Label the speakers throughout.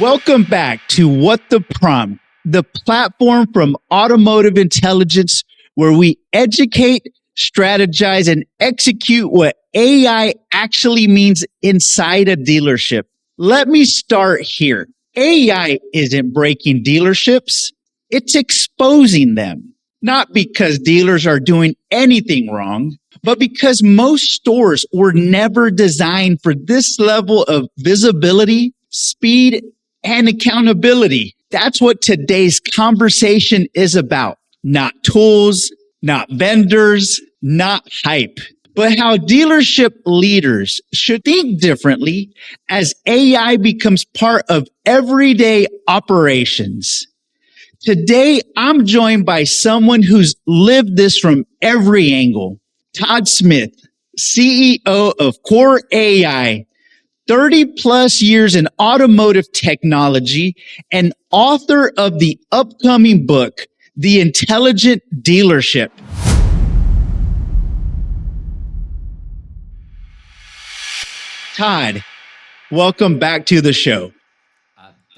Speaker 1: Welcome back to What the Prompt, the platform from Automotive Intelligence, where we educate, strategize, and execute what AI actually means inside a dealership. Let me start here. AI isn't breaking dealerships, it's exposing them. Not because dealers are doing anything wrong, but because most stores were never designed for this level of visibility, speed, and accountability. That's what today's conversation is about. Not tools, not vendors, not hype, but how dealership leaders should think differently as AI becomes part of everyday operations. Today, I'm joined by someone who's lived this from every angle. Todd Smith, CEO of QoreAI, 30 plus years in automotive technology and author of the upcoming book, The Intelligent Dealership. Todd, welcome back to the show.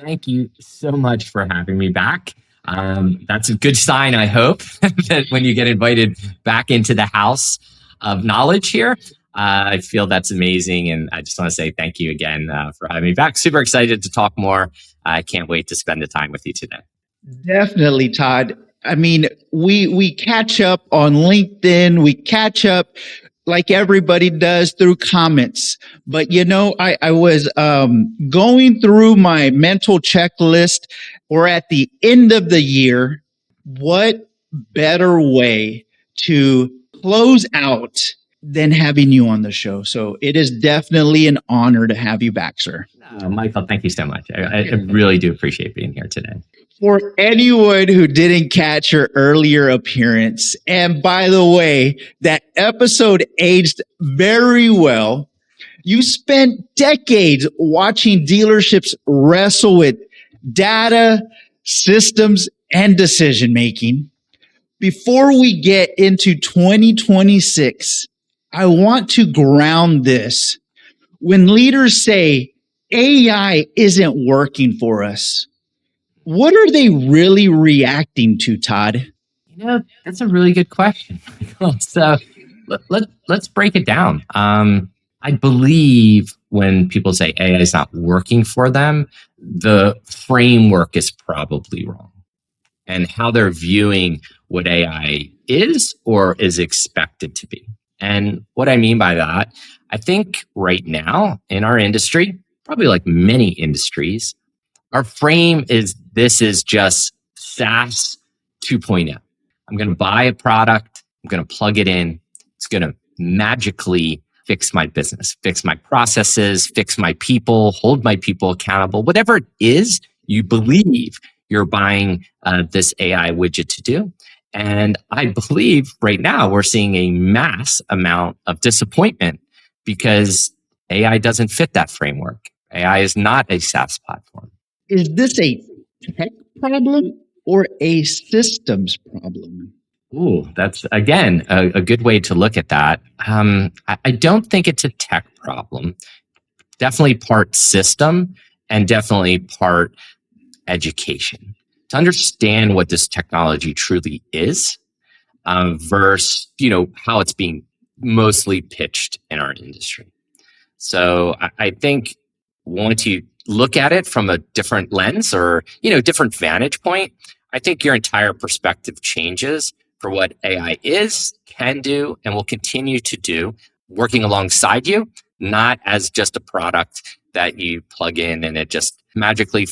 Speaker 2: Thank you so much for having me back. That's a good sign, I hope, that when you get invited back into the house of knowledge here, I feel that's amazing. And I just want to say thank you again for having me back. Super excited to talk more. I can't wait to spend the time with you today.
Speaker 1: Definitely, Todd. I mean, we catch up on LinkedIn. We catch up like everybody does through comments. But, you know, I was going through my mental checklist. We're at the end of the year. What better way to close out than having you on the show? So it is definitely an honor to have you back, sir.
Speaker 2: Michael, thank you so much. I really do appreciate being here today.
Speaker 1: For anyone who didn't catch your earlier appearance, and by the way, that episode aged very well. You spent decades watching dealerships wrestle with data, systems, and decision making. Before we get into 2026, I want to ground this. When leaders say AI isn't working for us, what are they really reacting to, Todd?
Speaker 2: You know, that's a really good question. So let's break it down. I believe when people say AI is not working for them, the framework is probably wrong. And how they're viewing what AI is or is expected to be. And what I mean by that, I think right now in our industry, probably like many industries, our frame is this is just SaaS 2.0. I'm going to buy a product. I'm going to plug it in. It's going to magically fix my business, fix my processes, fix my people, hold my people accountable, whatever it is you believe you're buying this AI widget to do. And I believe right now we're seeing a mass amount of disappointment because AI doesn't fit that framework. AI is not a SaaS platform.
Speaker 1: Is this a tech problem or a systems problem?
Speaker 2: Ooh, that's, again, a good way to look at that. I don't think it's a tech problem. Definitely part system and definitely part education. To understand what this technology truly is versus, how it's being mostly pitched in our industry. So I think once you look at it from a different lens or, different vantage point, I think your entire perspective changes for what AI is, can do, and will continue to do, working alongside you, not as just a product that you plug in and it just magically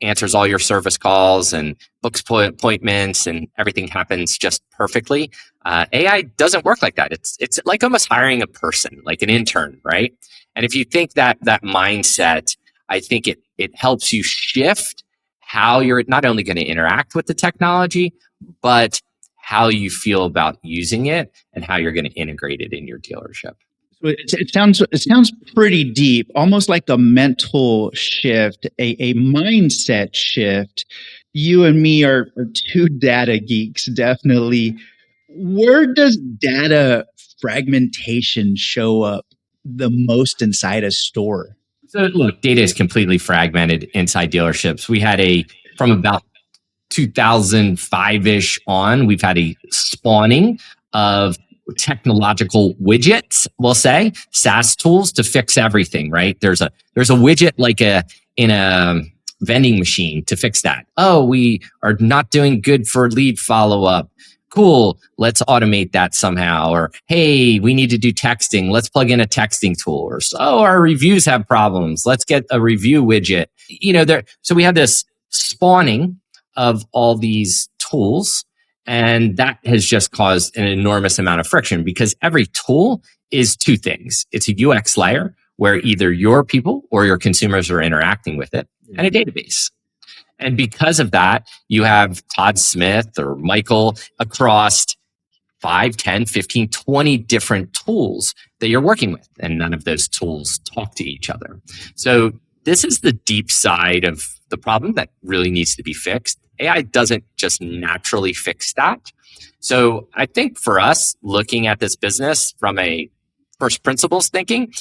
Speaker 2: answers all your service calls and books appointments and everything happens just perfectly. AI doesn't work like that. It's like almost hiring a person, like an intern, right? And if you think that mindset, I think it helps you shift how you're not only going to interact with the technology, but how you feel about using it and how you're going to integrate it in your dealership.
Speaker 1: It sounds pretty deep, almost like a mental shift, a mindset shift. You and me are two data geeks, definitely. Where does data fragmentation show up the most inside a store?
Speaker 2: So look, data is completely fragmented inside dealerships. We had from about 2005-ish on, we've had a spawning of technological widgets, we'll say, SaaS tools to fix everything, right? There's a widget like in a vending machine to fix that. Oh, we are not doing good for lead follow-up. Cool, let's automate that somehow. Or, hey, we need to do texting. Let's plug in a texting tool. Or, oh, our reviews have problems. Let's get a review widget. So we have this spawning of all these tools, and that has just caused an enormous amount of friction because every tool is two things. It's a UX layer where either your people or your consumers are interacting with it, and a database. And because of that, you have Todd Smith or Michael across 5, 10, 15, 20 different tools that you're working with, and none of those tools talk to each other. So this is the deep side of the problem that really needs to be fixed. AI doesn't just naturally fix that. So I think for us, looking at this business from a first principles thinking,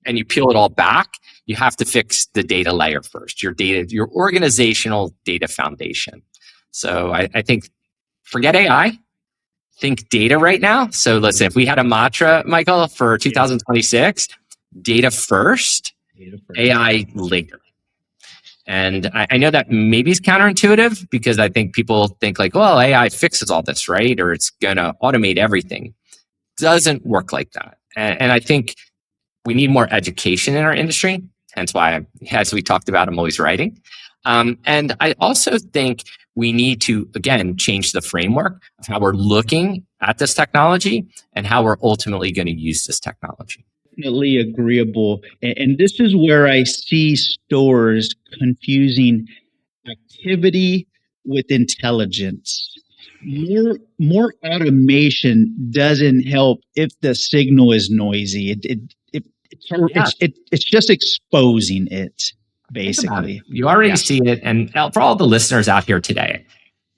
Speaker 2: and you peel it all back, you have to fix the data layer first, your organizational data foundation. So I think forget AI, think data right now. So let's say if we had a mantra, Michael, for 2026, data first, AI later. And I know that maybe is counterintuitive because I think people think like, well, AI fixes all this, right? Or it's going to automate everything. Doesn't work like that. And I think we need more education in our industry. Hence why, as we talked about, I'm always writing. And I also think we need to, again, change the framework of how we're looking at this technology and how we're ultimately going to use this technology.
Speaker 1: Definitely agreeable. And this is where I see stores confusing activity with intelligence. More automation doesn't help if the signal is noisy. It's just exposing it, basically.
Speaker 2: You already see it. And for all the listeners out here today,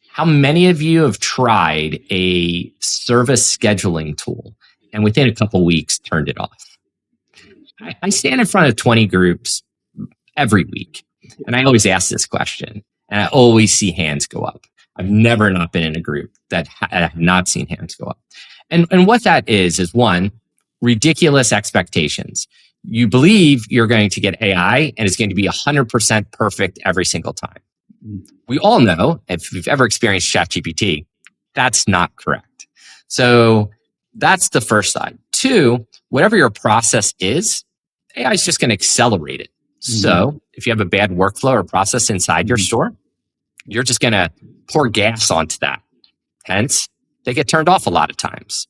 Speaker 2: how many of you have tried a service scheduling tool and within a couple weeks turned it off? I stand in front of 20 groups every week, and I always ask this question, and I always see hands go up. I've never not been in a group that have not seen hands go up. And what that is one, ridiculous expectations. You believe you're going to get AI and it's going to be 100% perfect every single time. We all know, if you've ever experienced ChatGPT, that's not correct. So that's the first side. 2, whatever your process is, AI is just going to accelerate it. So if you have a bad workflow or process inside your store, you're just going to pour gas onto that. Hence, they get turned off a lot of times.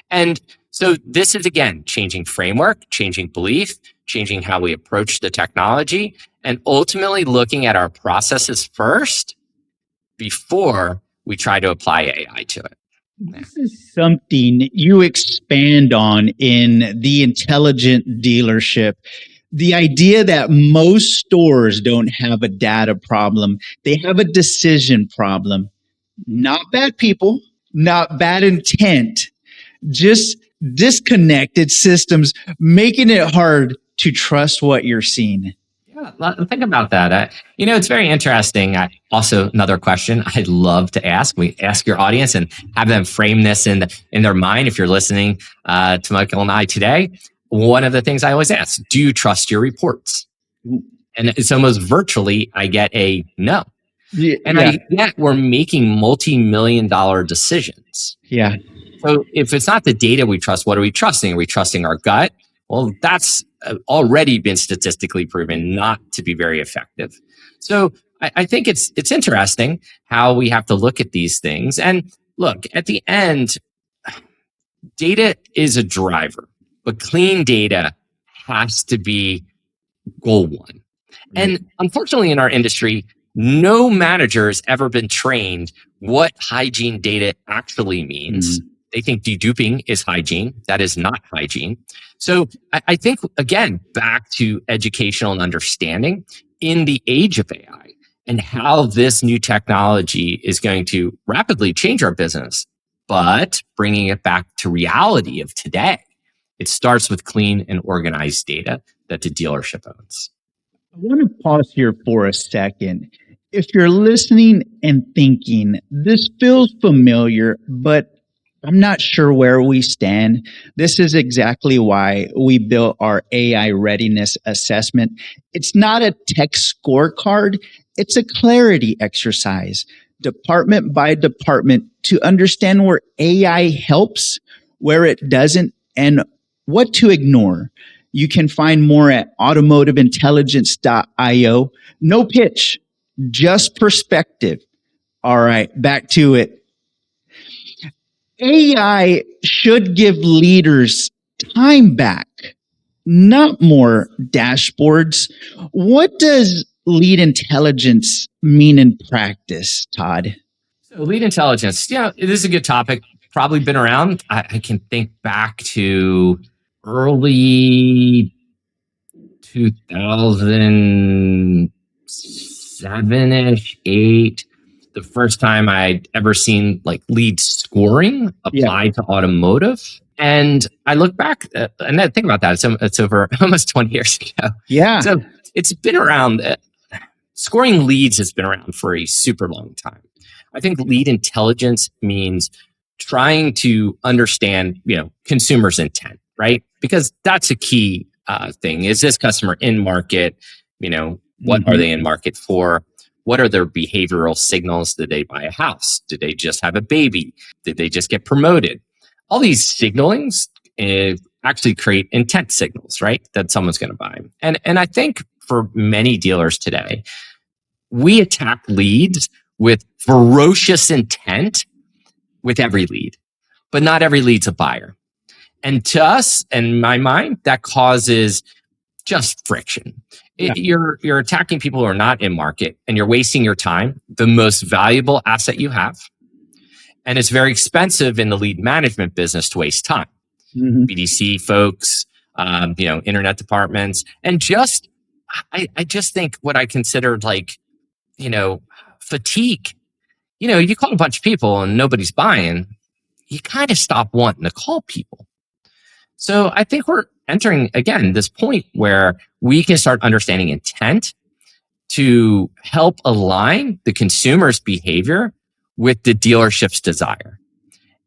Speaker 2: And so this is, again, changing framework, changing belief, changing how we approach the technology, and ultimately looking at our processes first before we try to apply AI to it.
Speaker 1: This is something you expand on in the intelligent dealership. The idea that most stores don't have a data problem, they have a decision problem. Not bad people, not bad intent, just disconnected systems, making it hard to trust what you're seeing.
Speaker 2: Yeah, think about that. It's very interesting. Also, another question I'd love to ask. We ask your audience and have them frame this in their mind. If you're listening to Michael and I today, one of the things I always ask, do you trust your reports? And it's almost virtually, I get a no. I get we're making multi-million-dollar decisions.
Speaker 1: Yeah.
Speaker 2: So if it's not the data we trust, what are we trusting? Are we trusting our gut? Well, that's already been statistically proven not to be very effective. So I think it's interesting how we have to look at these things. And look, at the end, data is a driver, but clean data has to be goal one. And unfortunately, in our industry, no manager has ever been trained what hygiene data actually means. They think deduping is hygiene. That is not hygiene. So I think, again, back to educational and understanding in the age of AI and how this new technology is going to rapidly change our business, but bringing it back to reality of today. It starts with clean and organized data that the dealership owns.
Speaker 1: I want to pause here for a second. If you're listening and thinking, this feels familiar, but I'm not sure where we stand. This is exactly why we built our AI readiness assessment. It's not a tech scorecard, it's a clarity exercise, department by department, to understand where AI helps, where it doesn't, and what to ignore. You can find more at automotiveintelligence.io. No pitch, just perspective. All right, back to it. AI should give leaders time back, not more dashboards. What does lead intelligence mean in practice, Todd?
Speaker 2: So lead intelligence, yeah, it is a good topic. Probably been around. I can think back to early 2007-ish, 8. The first time I'd ever seen like lead scoring applied to automotive. And I look back and I think about that. It's over almost 20 years ago.
Speaker 1: Yeah.
Speaker 2: So it's been around. Scoring leads has been around for a super long time. I think lead intelligence means trying to understand, consumers' intent, right? Because that's a key thing. Is this customer in market? What are they in market for? What are their behavioral signals? Did they buy a house? Did they just have a baby? Did they just get promoted? All these signalings actually create intent signals, right? That someone's going to buy. And I think for many dealers today, we attack leads with ferocious intent with every lead, but not every lead's a buyer. And to us, in my mind, that causes just friction. You're attacking people who are not in market, and you're wasting your time, the most valuable asset you have. And it's very expensive in the lead management business to waste time. BDC folks, internet departments, and I just think what I considered fatigue. You call a bunch of people and nobody's buying, you kind of stop wanting to call people. So I think we're entering, again, this point where we can start understanding intent to help align the consumer's behavior with the dealership's desire.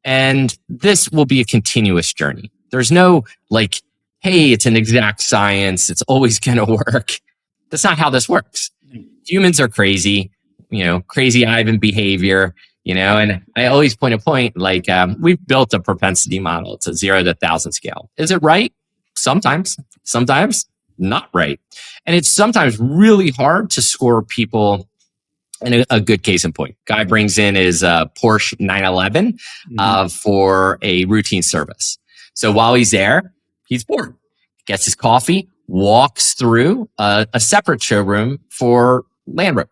Speaker 2: And this will be a continuous journey. There's no hey, it's an exact science, it's always going to work. That's not how this works. Humans are crazy, crazy Ivan behavior, and I always point we've built a propensity model. It's a 0 to 1,000 scale. Is it right? Sometimes not right. And it's sometimes really hard to score people. And a good case in point, guy brings in his Porsche 911 for a routine service. So while he's there, he's bored, gets his coffee, walks through a separate showroom for Land Rover.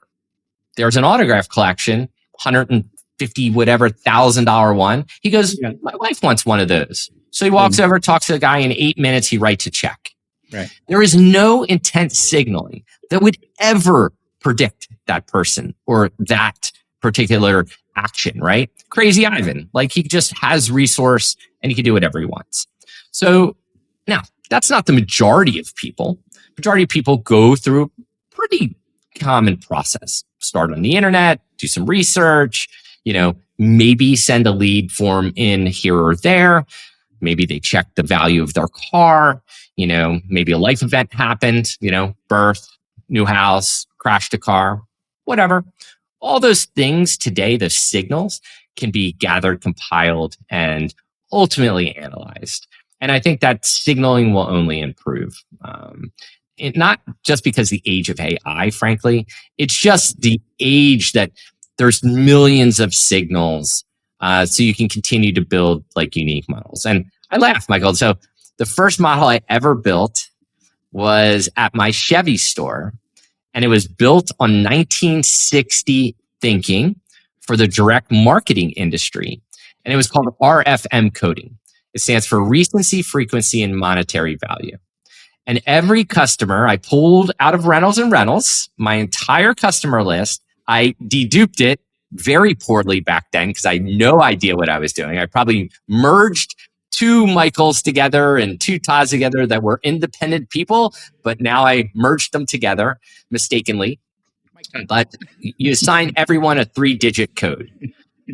Speaker 2: There's an autograph collection, $150,000 one. He goes, my wife wants one of those. So he walks over, talks to the guy. In 8 minutes, he writes a check. Right. There is no intent signaling that would ever predict that person or that particular action, right? Crazy Ivan, he just has resource and he can do whatever he wants. So now that's not the majority of people. Majority of people go through a pretty common process. Start on the internet, do some research, maybe send a lead form in here or there. Maybe they check the value of their car, maybe a life event happened, birth, new house, crashed a car, whatever. All those things today, those signals can be gathered, compiled, and ultimately analyzed. And I think that signaling will only improve. Not just because the age of AI, frankly, it's just the age that there's millions of signals. So you can continue to build unique models. And I laugh, Michael. So the first model I ever built was at my Chevy store. And it was built on 1960 thinking for the direct marketing industry. And it was called RFM coding. It stands for recency, frequency, and monetary value. And every customer I pulled out of Reynolds and Reynolds, my entire customer list, I deduped it very poorly back then because I had no idea what I was doing. I probably merged two Michaels together and two Todds together that were independent people, but now I merged them together mistakenly. But you assign everyone a 3-digit code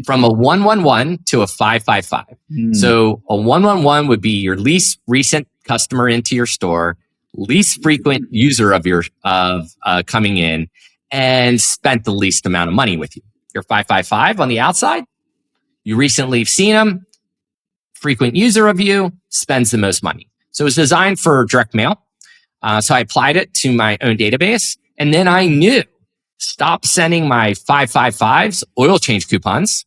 Speaker 2: from a 111 to a 555. So a 111 would be your least recent customer into your store, least frequent user of your coming in, and spent the least amount of money with you. Your 555 on the outside, you recently have seen them, frequent user of you, spends the most money. So it was designed for direct mail. So I applied it to my own database, and then I knew stop sending my 555s oil change coupons,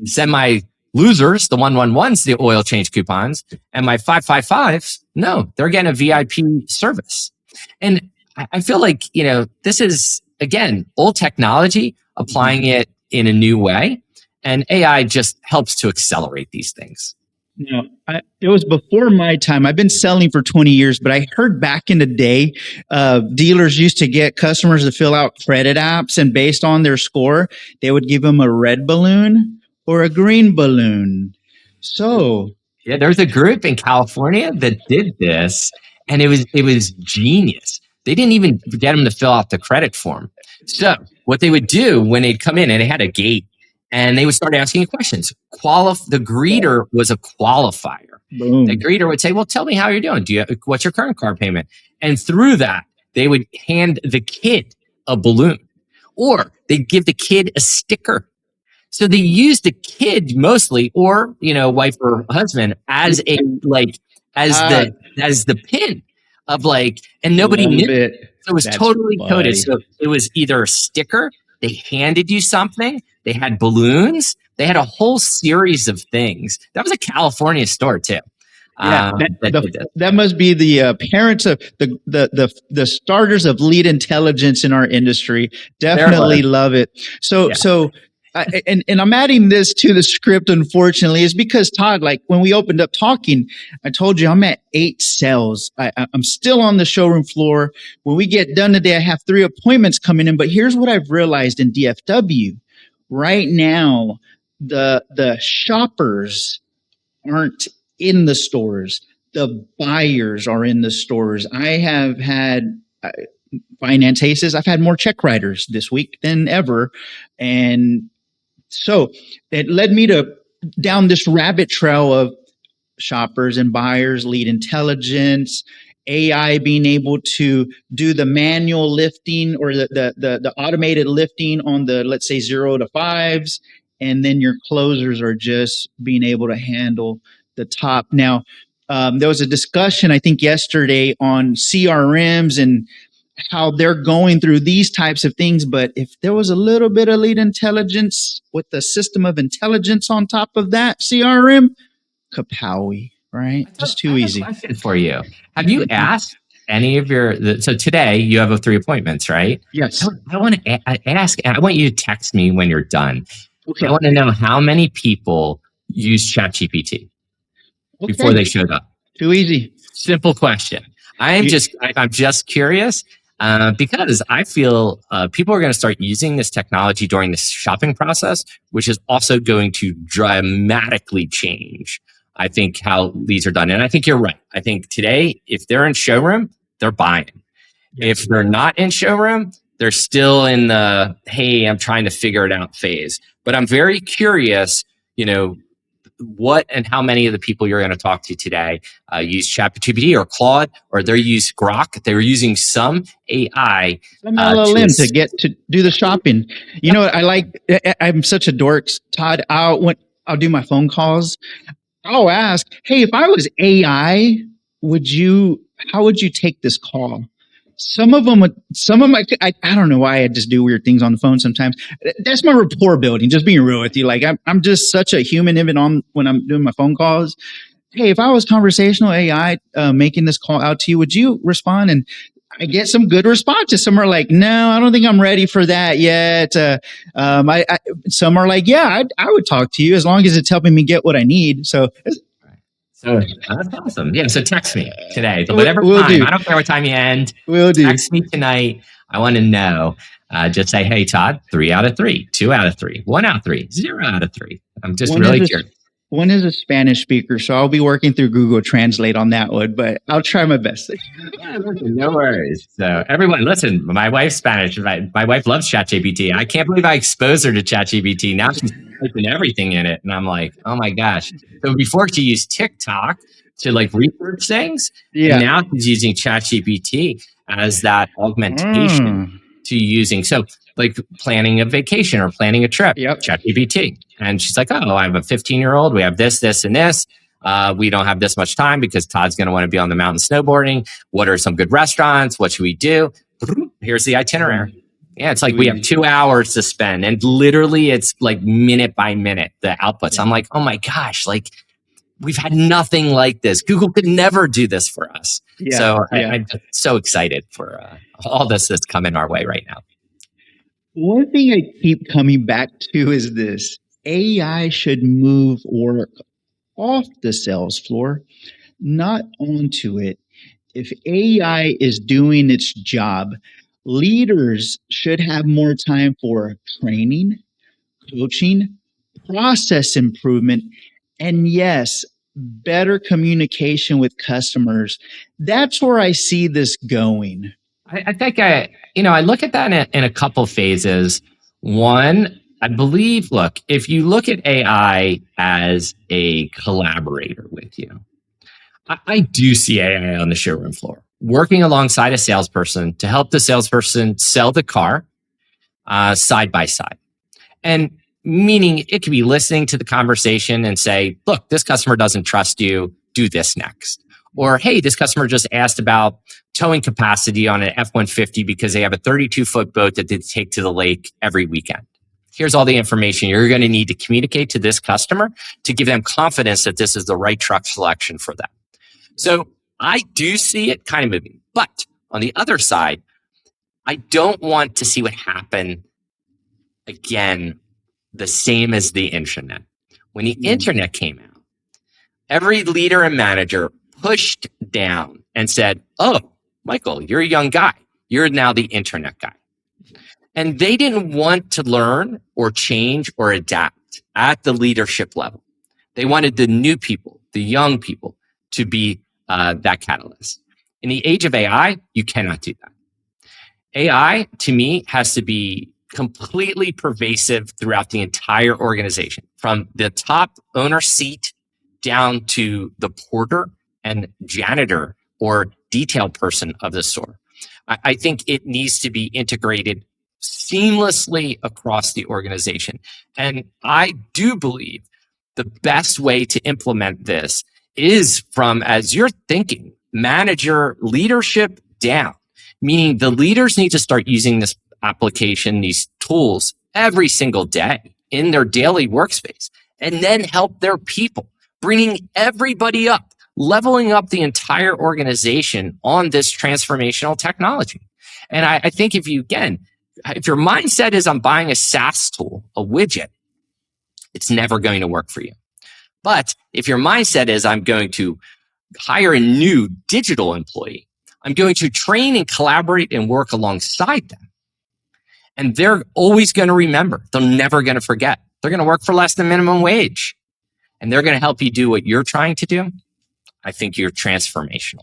Speaker 2: send my losers, the 111s, the oil change coupons, and my 555s, no, they're getting a VIP service. And I feel like, this is, again, old technology, applying it in a new way. And AI just helps to accelerate these things.
Speaker 1: It was before my time. I've been selling for 20 years, but I heard back in the day, dealers used to get customers to fill out credit apps, and based on their score, they would give them a red balloon or a green balloon. So
Speaker 2: yeah, there's a group in California that did this, and it was genius. They didn't even get them to fill out the credit form. So what they would do when they'd come in, and they had a gate, and they would start asking you questions. The greeter was a qualifier.
Speaker 1: Boom.
Speaker 2: The greeter would say, well, tell me how you're doing. What's your current car payment? And through that, they would hand the kid a balloon, or they'd give the kid a sticker. So they used the kid mostly, or, wife or husband as the pin of and nobody knew. So it was totally coded. So it was either a sticker, they handed you something, they had balloons, they had a whole series of things. That was a California store too.
Speaker 1: Yeah, that must be the parents of the starters of lead intelligence in our industry. Definitely love it. So and I'm adding this to the script, unfortunately, is because Todd, when we opened up talking, I told you I'm at 8 sales. I'm still on the showroom floor. When we get done today, I have 3 appointments coming in. But here's what I've realized in DFW right now: the shoppers aren't in the stores. The buyers are in the stores. I have had finance cases. I've had more check writers this week than ever, and so it led me down this rabbit trail of shoppers and buyers, lead intelligence, AI being able to do the manual lifting or the automated lifting on the, let's say, 0 to 5s. And then your closers are just being able to handle the top. Now, there was a discussion, I think, yesterday on CRMs and how they're going through these types of things. But if there was a little bit of lead intelligence with the system of intelligence on top of that CRM, kapowie, right? Just too easy.
Speaker 2: I have a question for you. Have you asked any of so today you have 3 appointments, right?
Speaker 1: Yes.
Speaker 2: I want to ask, I want you to text me when you're done.
Speaker 1: Okay.
Speaker 2: I want to know how many people use ChatGPT before they showed up.
Speaker 1: Too easy.
Speaker 2: Simple question. I'm just curious because I feel people are going to start using this technology during the shopping process, which is also going to dramatically change, I think, how leads are done. And I think you're right. I think today, if they're in showroom, they're buying. Yes. If they're not in showroom, they're still in the, hey, I'm trying to figure it out phase. But I'm very curious, what and how many of the people you're going to talk to today use ChatGPT or Claude, or they use Grok. They're using some AI.
Speaker 1: Some LLM to get to do the shopping. You know what? I'm such a dork, Todd. I'll do my phone calls. I'll ask, hey, if I was AI, how would you take this call? Some of my, I don't know why I just do weird things on the phone sometimes. That's my rapport building, just being real with you. I'm just such a human even when I'm doing my phone calls. Hey, if I was conversational AI making this call out to you, would you respond? And I get some good responses. Some are like, no, I don't think I'm ready for that yet. Some are like, yeah, I would talk to you as long as it's helping me get what I need. So
Speaker 2: that's awesome. Yeah. So text me today. Whatever time. I don't care what time you end. Text me tonight. I want to know. Just say, hey, Todd, 3 out of 3, 2 out of 3, 1 out of 3, 0 out of 3. I'm just really curious.
Speaker 1: One is a Spanish speaker, so I'll be working through Google Translate on that one, but I'll try my best.
Speaker 2: Yeah, listen, no worries. So everyone, listen, my wife's Spanish. My wife loves ChatGPT. I can't believe I exposed her to ChatGPT. Now she's typing everything in it. And I'm like, oh my gosh. So before she used TikTok to like research things, and now she's using ChatGPT as that augmentation to using. So like planning a vacation or planning a trip, ChatGPT. And she's like, oh, I have a 15-year-old. We have this, this, and this. We don't have this much time because Todd's going to want to be on the mountain snowboarding. What are some good restaurants? What should we do? Here's the itinerary. Yeah, it's like we have 2 hours to spend. And literally, it's like minute by minute, the outputs. I'm like, oh my gosh, like we've had nothing like this. Google could never do this for us. I'm so excited for all this that's coming our way right now.
Speaker 1: One thing I keep coming back to is this. AI should move work off the sales floor, not onto it. If AI is doing its job, leaders should have more time for training, coaching, process improvement, and yes, better communication with customers. That's where I see this going.
Speaker 2: I think I look at that in a couple phases. One, I believe, look, if you look at AI as a collaborator with you, I do see AI on the showroom floor, working alongside a salesperson to help the salesperson sell the car side by side. And meaning it could be listening to the conversation and say, look, this customer doesn't trust you, do this next. Or, hey, this customer just asked about towing capacity on an F-150 because they have a 32-foot boat that they take to the lake every weekend. Here's all the information you're going to need to communicate to this customer to give them confidence that this is the right truck selection for them. So I do see it kind of moving. But on the other side, I don't want to see what happened again, the same as the internet. When the internet came out, every leader and manager pushed down and said, oh, Michael, you're a young guy. You're now the internet guy. And they didn't want to learn or change or adapt at the leadership level. They wanted the new people, the young people, to be that catalyst. In the age of AI, you cannot do that. AI, to me, has to be completely pervasive throughout the entire organization, from the top owner seat down to the porter and janitor or detail person of the store. I think it needs to be integrated seamlessly across the organization. And I do believe the best way to implement this is from, as you're thinking, manager leadership down, meaning the leaders need to start using this application, these tools every single day in their daily workspace, and then help their people, bringing everybody up, leveling up the entire organization on this transformational technology. And I think if your mindset is I'm buying a SaaS tool, a widget, it's never going to work for you. But if your mindset is I'm going to hire a new digital employee, I'm going to train and collaborate and work alongside them. And they're always going to remember. They're never going to forget. They're going to work for less than minimum wage. And they're going to help you do what you're trying to do. I think you're transformational.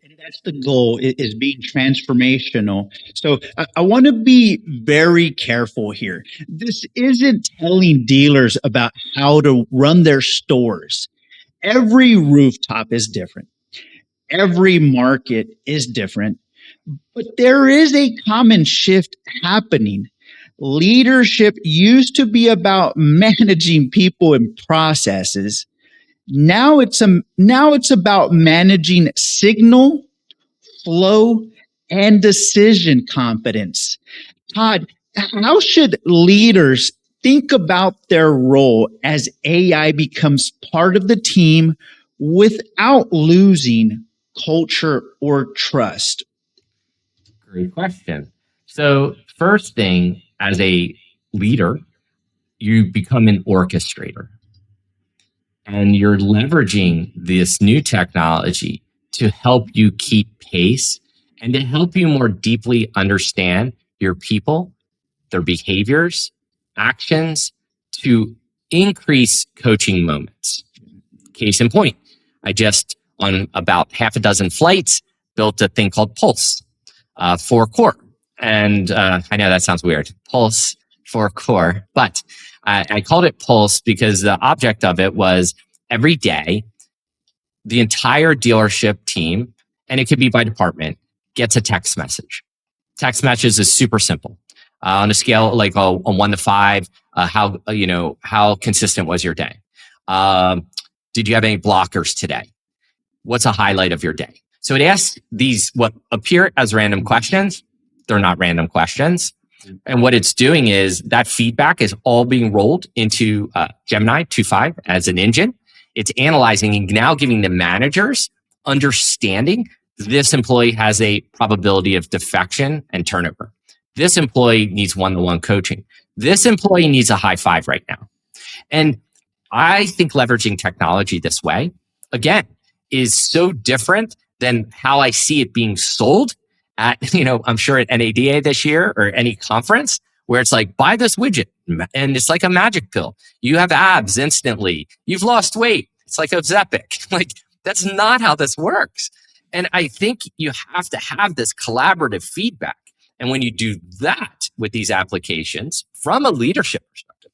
Speaker 1: And that's the goal, is being transformational. So I want to be very careful here. This isn't telling dealers about how to run their stores. Every rooftop is different. Every market is different. But there is a common shift happening. Leadership used to be about managing people and processes. Now it's about managing signal, flow, and decision confidence. Todd, how should leaders think about their role as AI becomes part of the team without losing culture or trust?
Speaker 2: Great question. So first thing, as a leader, you become an orchestrator. And you're leveraging this new technology to help you keep pace and to help you more deeply understand your people, their behaviors, actions, to increase coaching moments. Case in point, I just, on about half a dozen flights, built a thing called Pulse for Core. And I know that sounds weird, Pulse for Core, but I called it Pulse because the object of it was every day, the entire dealership team, and it could be by department, gets a text message. Text message is super simple. On a scale like a 1 to 5, how consistent was your day? Did you have any blockers today? What's a highlight of your day? So it asks these what appear as random questions. They're not random questions. And what it's doing is that feedback is all being rolled into Gemini 2.5 as an engine. It's analyzing and now giving the managers understanding this employee has a probability of defection and turnover. This employee needs one-to-one coaching. This employee needs a high five right now. And I think leveraging technology this way, again, is so different than how I see it being sold at, I'm sure at NADA this year or any conference where it's like, buy this widget and it's like a magic pill. You have abs instantly. You've lost weight. It's like Ozempic. Like, that's not how this works. And I think you have to have this collaborative feedback. And when you do that with these applications from a leadership perspective,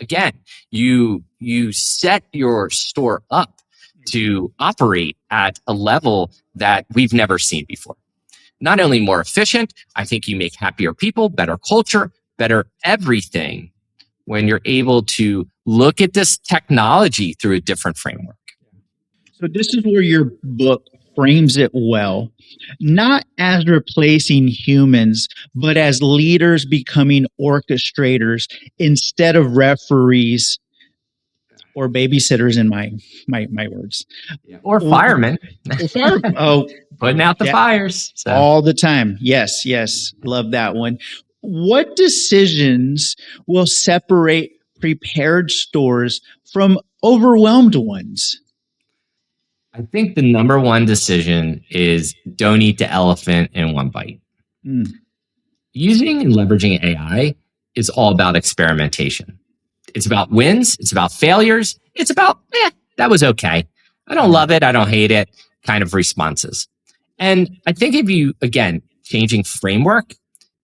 Speaker 2: again, you set your store up to operate at a level that we've never seen before. Not only more efficient, I think you make happier people, better culture, better everything when you're able to look at this technology through a different framework.
Speaker 1: So this is where your book frames it well, not as replacing humans, but as leaders becoming orchestrators instead of referees or babysitters, in my words.
Speaker 2: Or firemen.
Speaker 1: Oh,
Speaker 2: putting out the fires. So.
Speaker 1: All the time. Yes. Love that one. What decisions will separate prepared stores from overwhelmed ones?
Speaker 2: I think the number one decision is don't eat the elephant in one bite. Using and leveraging AI is all about experimentation. It's about wins. It's about failures. It's about, that was okay. I don't love it. I don't hate it kind of responses. And I think if you, again, changing framework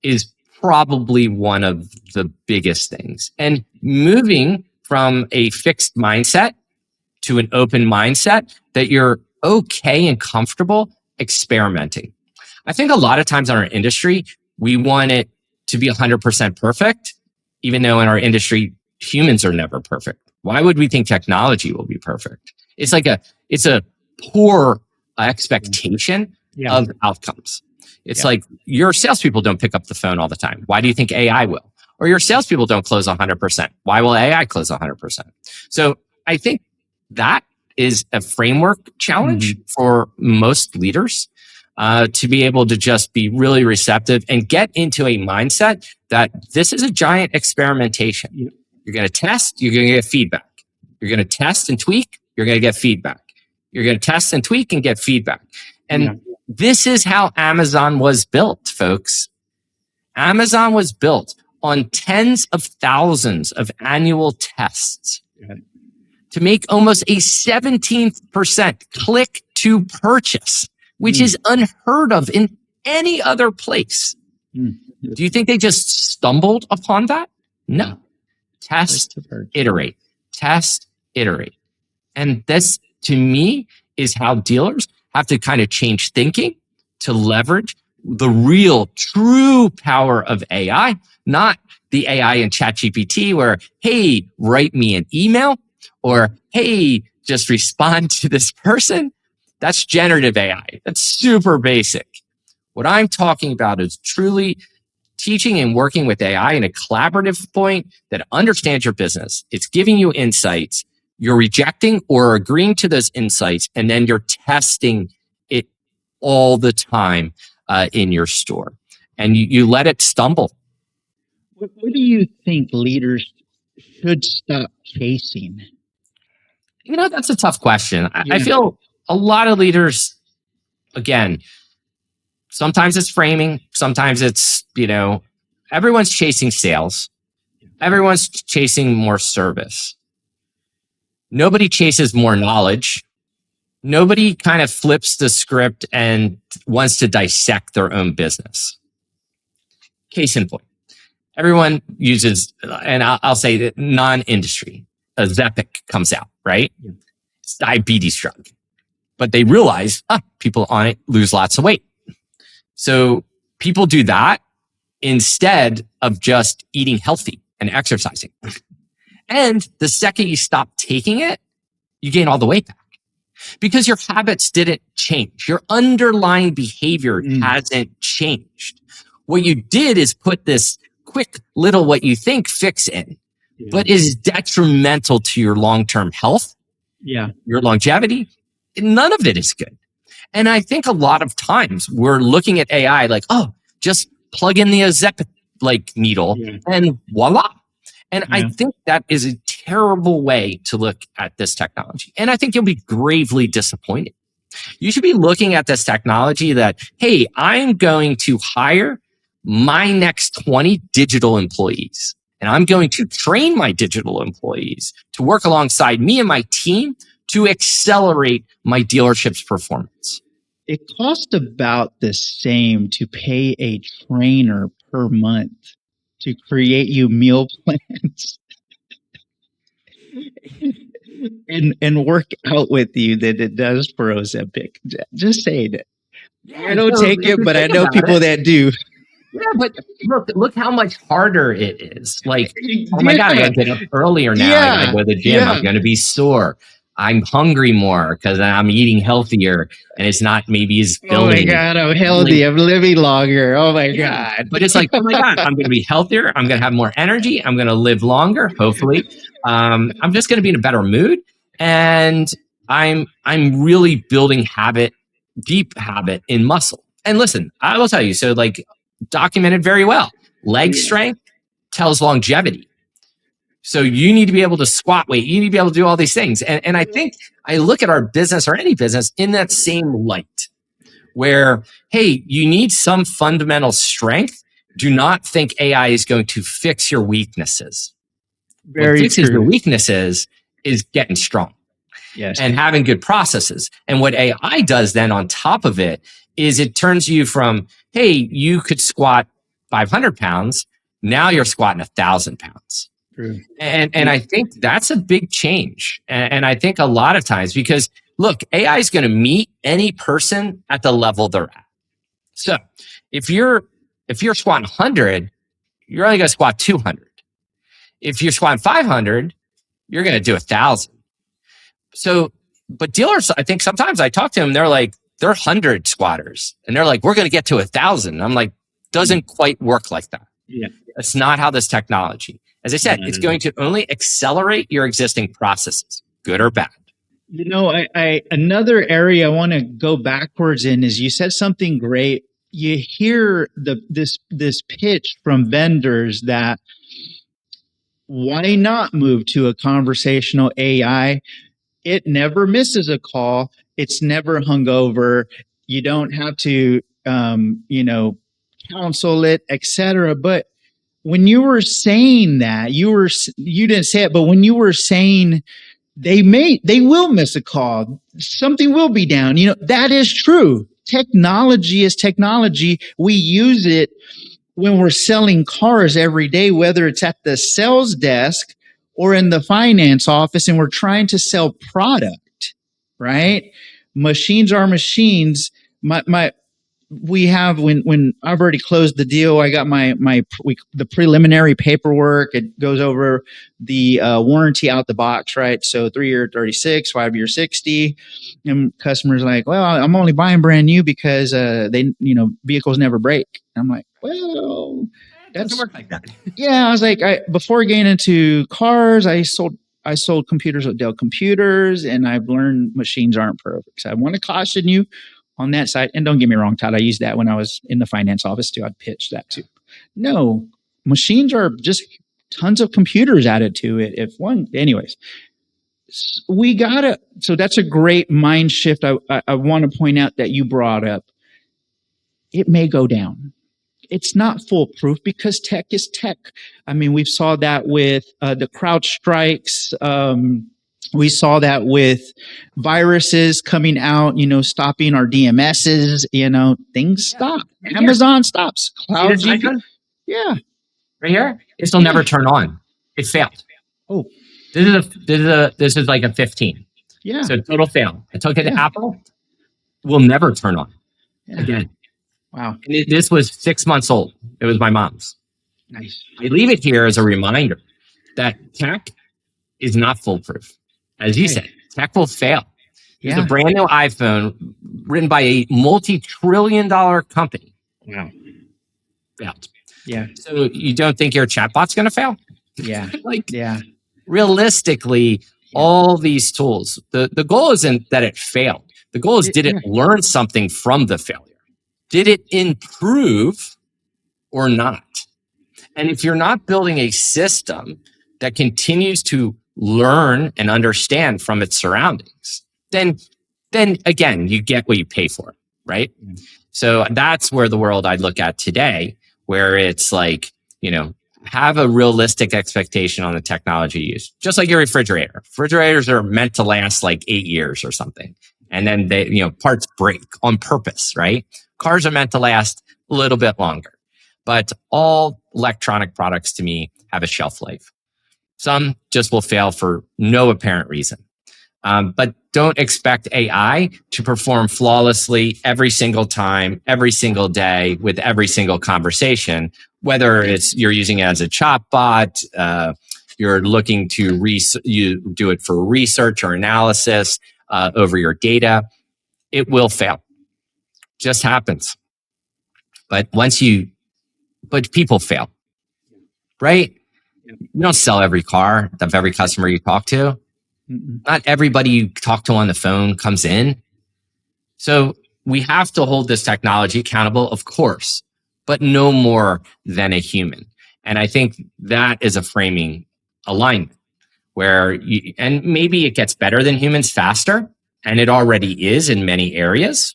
Speaker 2: is probably one of the biggest things. And moving from a fixed mindset to an open mindset that you're okay and comfortable experimenting. I think a lot of times in our industry, we want it to be 100% perfect, even though in our industry, humans are never perfect. Why would we think technology will be perfect? It's a poor expectation of outcomes. It's like your salespeople don't pick up the phone all the time. Why do you think AI will? Or your salespeople don't close 100%. Why will AI close 100%? So I think that is a framework challenge for most leaders to be able to just be really receptive and get into a mindset that this is a giant experimentation. You're going to test, you're going to get feedback. You're going to test and tweak, you're going to get feedback. You're going to test and tweak and get feedback. And this is how Amazon was built, folks. Amazon was built on tens of thousands of annual tests to make almost a 17% click to purchase, which is unheard of in any other place. Do you think they just stumbled upon that? No. Test, iterate. Test, iterate. And this, to me, is how dealers have to kind of change thinking to leverage the real, true power of AI, not the AI in ChatGPT where, hey, write me an email, or, hey, just respond to this person. That's generative AI. That's super basic. What I'm talking about is truly teaching and working with AI in a collaborative point that understands your business. It's giving you insights. You're rejecting or agreeing to those insights, and then you're testing it all the time in your store. And you let it stumble.
Speaker 1: What do you think leaders should stop chasing?
Speaker 2: That's a tough question. I feel a lot of leaders, again, sometimes it's framing, sometimes it's, everyone's chasing sales. Everyone's chasing more service. Nobody chases more knowledge. Nobody kind of flips the script and wants to dissect their own business. Case in point, everyone uses, and I'll say that non-industry, a Zepic comes out, right? Yeah. It's a diabetes drug. But they realize people on it lose lots of weight. So people do that instead of just eating healthy and exercising. And the second you stop taking it, you gain all the weight back because your habits didn't change. Your underlying behavior hasn't changed. What you did is put this quick little what you think fix in, but is detrimental to your long-term health, your longevity. None of it is good. And I think a lot of times we're looking at AI like, oh, just plug in the Ozempic like needle and voila. And I think that is a terrible way to look at this technology. And I think you'll be gravely disappointed. You should be looking at this technology that, hey, I'm going to hire my next 20 digital employees. And I'm going to train my digital employees to work alongside me and my team to accelerate my dealership's performance.
Speaker 1: It costs about the same to pay a trainer per month to create you meal plans and work out with you than it does for Ozempic. Just saying it. I don't take it, but I know people that do.
Speaker 2: Yeah, but look how much harder it is. Like, oh my God, I gotta get up earlier now. I gotta go to the gym. I'm gonna be sore. I'm hungry more because I'm eating healthier and it's not maybe as filling.
Speaker 1: Oh my God, I'm healthy. I'm living longer. Oh my God.
Speaker 2: But it's like, oh my God, I'm going to be healthier. I'm going to have more energy. I'm going to live longer, hopefully. I'm just going to be in a better mood. And I'm really building deep habit in muscle. And listen, I will tell you, so like documented very well, leg strength tells longevity. So you need to be able to squat weight. You need to be able to do all these things. And I think I look at our business or any business in that same light where, hey, you need some fundamental strength. Do not think AI is going to fix your weaknesses.
Speaker 1: Very
Speaker 2: what fixes
Speaker 1: true.
Speaker 2: your weaknesses is getting strong and having good processes. And what AI does then on top of it is it turns you from, hey, you could squat 500 pounds. Now you're squatting 1,000 pounds. And I think that's a big change. And I think a lot of times, because look, AI is going to meet any person at the level they're at. So if you're squatting 100, you're only going to squat 200. If you're squatting 500, you're going to do 1,000. So, but dealers, I think sometimes I talk to them, they're 100 squatters and they're like, we're going to get to 1,000. I'm like, doesn't quite work like that. Yeah. That's not how this technology. As I said, it's going to only accelerate your existing processes, good or bad.
Speaker 1: You know, I another area I want to go backwards in is you said something great. You hear this pitch from vendors that why not move to a conversational AI? It never misses a call. It's never hungover. You don't have to, counsel it, etc. But when you were saying that, you didn't say it, but when you were saying they will miss a call, something will be down, that is true. Technology is technology. We use it when we're selling cars every day, whether it's at the sales desk or in the finance office, and we're trying to sell product, right? Machines are machines. We have when I've already closed the deal, I got the preliminary paperwork. It goes over the warranty out the box, right? So 3-year 36, 5-year 60, and customers like, well, I'm only buying brand new because vehicles never break. And I'm like, well,
Speaker 2: that doesn't work like that.
Speaker 1: Yeah, I was like, before getting into cars, I sold computers with Dell computers, and I've learned machines aren't perfect. So I want to caution you on that side. And don't get me wrong, Todd, I used that when I was in the finance office too. I'd pitch that too. No, machines are just tons of computers added to it. Anyways, so that's a great mind shift. I want to point out that you brought up. It may go down. it's not foolproof because tech is tech. I mean, we saw that with the crowd strikes. We saw that with viruses coming out, stopping our DMSs, things stop.
Speaker 2: Right here.
Speaker 1: Amazon stops.
Speaker 2: See
Speaker 1: Cloud
Speaker 2: this
Speaker 1: GP.
Speaker 2: icon
Speaker 1: Yeah.
Speaker 2: right here? This will never turn on. It failed.
Speaker 1: Oh,
Speaker 2: This is like a 15.
Speaker 1: yeah.
Speaker 2: So total fail. I took it to
Speaker 1: Yeah.
Speaker 2: Apple. Will never turn on
Speaker 1: Yeah.
Speaker 2: again.
Speaker 1: Wow.
Speaker 2: And this was 6 months old. It was my mom's.
Speaker 1: Nice.
Speaker 2: I leave it here as a reminder that tech is not foolproof. As you said, tech will fail. There's a brand new iPhone written by a multi-trillion-dollar company.
Speaker 1: Wow.
Speaker 2: Failed.
Speaker 1: Yeah.
Speaker 2: So you don't think your chatbot's going to fail?
Speaker 1: Yeah.
Speaker 2: Like, realistically, all these tools, the goal isn't that it failed. The goal is, did it learn something from the failure? Did it improve or not? And if you're not building a system that continues to learn and understand from its surroundings, then again, you get what you pay for, right? So that's where the world I look at today, where it's like, have a realistic expectation on the technology used. Just like your refrigerator. Refrigerators are meant to last like 8 years or something. And then they, parts break on purpose, right? Cars are meant to last a little bit longer. But all electronic products to me have a shelf life. Some just will fail for no apparent reason. But don't expect AI to perform flawlessly every single time, every single day, with every single conversation, whether it's you're using it as a chatbot, you're looking to you do it for research or analysis over your data. It will fail. Just happens. But but people fail, right? You don't sell every car of every customer you talk to. Not everybody you talk to on the phone comes in. So we have to hold this technology accountable, of course, but no more than a human. And I think that is a framing alignment where and maybe it gets better than humans faster, and it already is in many areas,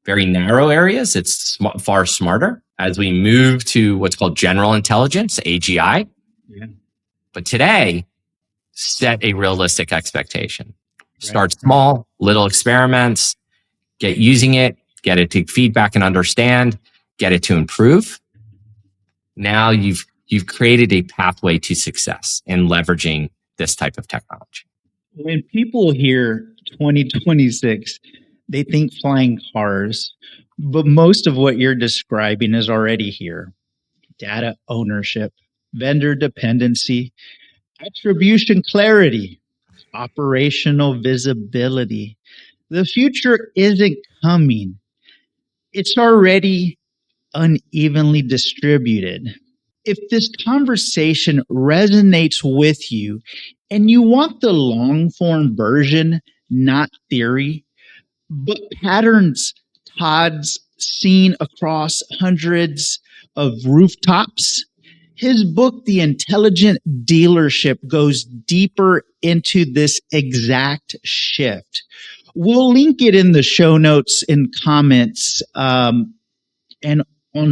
Speaker 2: very narrow areas. It's far smarter as we move to what's called general intelligence, AGI. Yeah. But today, set a realistic expectation. Start small, little experiments, get using it, get it to feedback and understand, get it to improve. Now you've created a pathway to success in leveraging this type of technology.
Speaker 1: When people hear 2026, they think flying cars, but most of what you're describing is already here. Data ownership, vendor dependency, attribution clarity, operational visibility. The future isn't coming. It's already unevenly distributed. If this conversation resonates with you and you want the long form version, not theory, but patterns Todd's seen across hundreds of rooftops, his book, The Intelligent Dealership, goes deeper into this exact shift. We'll link it in the show notes and comments and on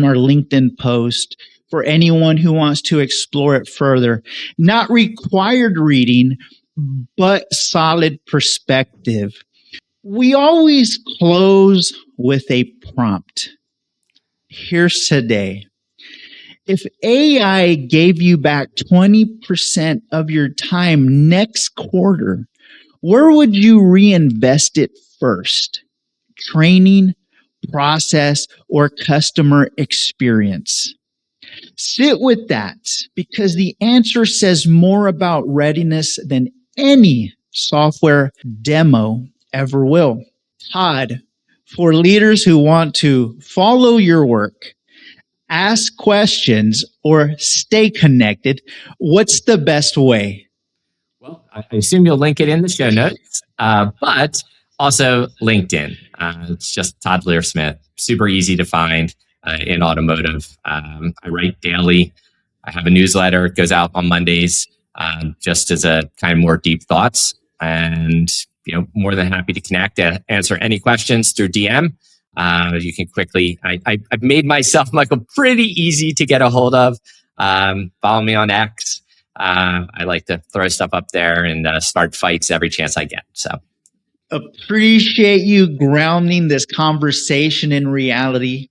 Speaker 1: our LinkedIn post for anyone who wants to explore it further. Not required reading, but solid perspective. We always close with a prompt. Here's today. If AI gave you back 20% of your time next quarter, where would you reinvest it first? Training, process, or customer experience? Sit with that because the answer says more about readiness than any software demo ever will. Todd, for leaders who want to follow your work, ask questions, or stay connected, what's the best way?
Speaker 2: Well, I assume you'll link it in the show notes, but also LinkedIn. It's just Todd Smith. Super easy to find in automotive. I write daily. I have a newsletter. It goes out on Mondays, just as a kind of more deep thoughts. And more than happy to connect and answer any questions through DM. You can quickly, I've made myself, Michael, pretty easy to get a hold of. Follow me on X. I like to throw stuff up there and start fights every chance I get. So
Speaker 1: appreciate you grounding this conversation in reality.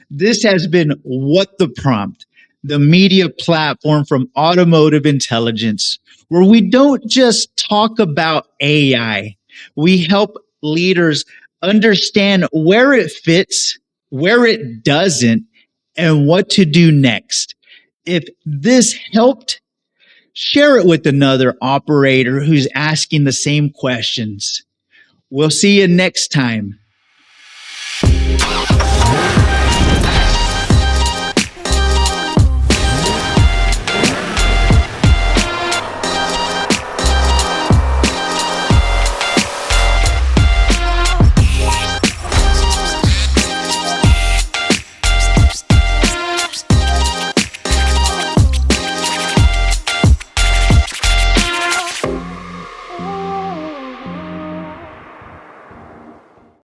Speaker 1: This has been What the Prompt, the media platform from Automotive Intelligence, where we don't just talk about AI. We help leaders understand where it fits, where it doesn't, and what to do next. If this helped, share it with another operator who's asking the same questions. We'll see you next time.